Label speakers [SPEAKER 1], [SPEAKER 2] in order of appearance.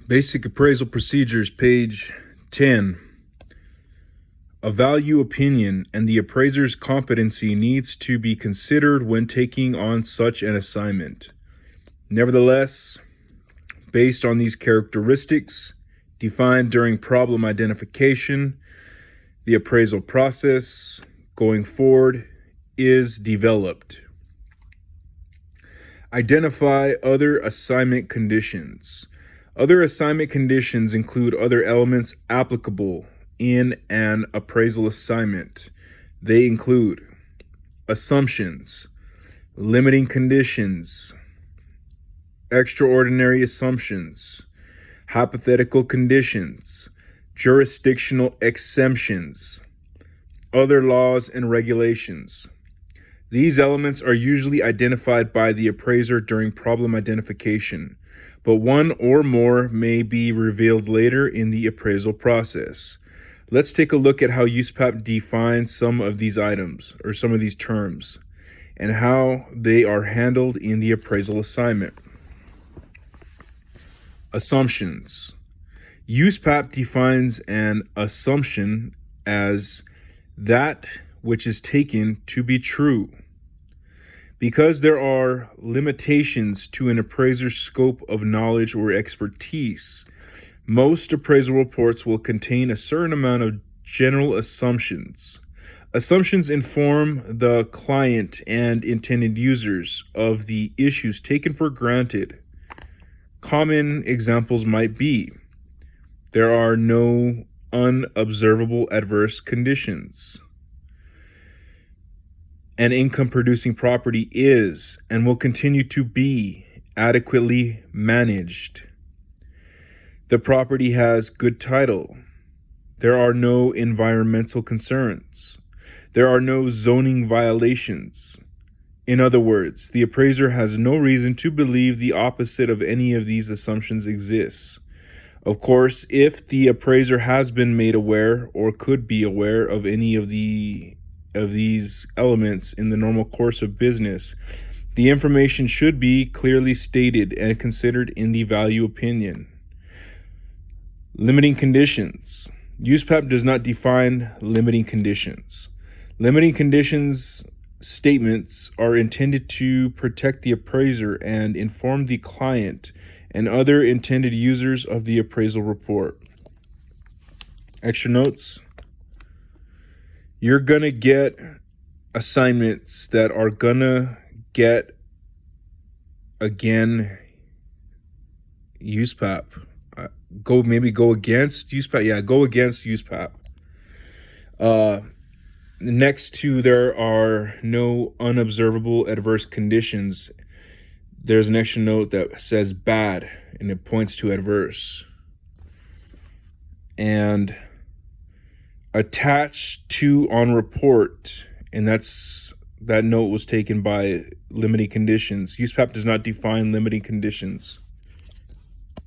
[SPEAKER 1] Basic Appraisal Procedures, page 10. A value opinion and the appraiser's competency needs to be considered when taking on such an assignment. Nevertheless, based on these characteristics defined during problem identification, the appraisal process going forward is developed. Identify other assignment conditions. Other assignment conditions include other elements applicable in an appraisal assignment. They include assumptions, limiting conditions, extraordinary assumptions, hypothetical conditions, jurisdictional exemptions, other laws and regulations. These elements are usually identified by the appraiser during problem identification, but one or more may be revealed later in the appraisal process. Let's take a look at how USPAP defines some of these items, or some of these terms, and how they are handled in the appraisal assignment. Assumptions. USPAP defines an assumption as that which is taken to be true. Because there are limitations to an appraiser's scope of knowledge or expertise, most appraisal reports will contain a certain amount of general assumptions. Assumptions inform the client and intended users of the issues taken for granted. Common examples might be: there are no unobservable adverse conditions. An income-producing property is and will continue to be adequately managed. The property has good title. There are no environmental concerns. There are no zoning violations. In other words, the appraiser has no reason to believe the opposite of any of these assumptions exists. Of course, if the appraiser has been made aware or could be aware of any of these elements in the normal course of business, the information should be clearly stated and considered in the value opinion. Limiting conditions. USPAP does not define limiting conditions. Limiting conditions statements are intended to protect the appraiser and inform the client and other intended users of the appraisal report. Extra notes. You're gonna get assignments that are gonna get, again, USPAP. Go against USPAP. Yeah, go against USPAP. Next to there are no unobservable adverse conditions, there's an extra note that says bad, and it points to adverse. And attached to on report, and that note was taken by limiting conditions. USPAP does not define limiting conditions.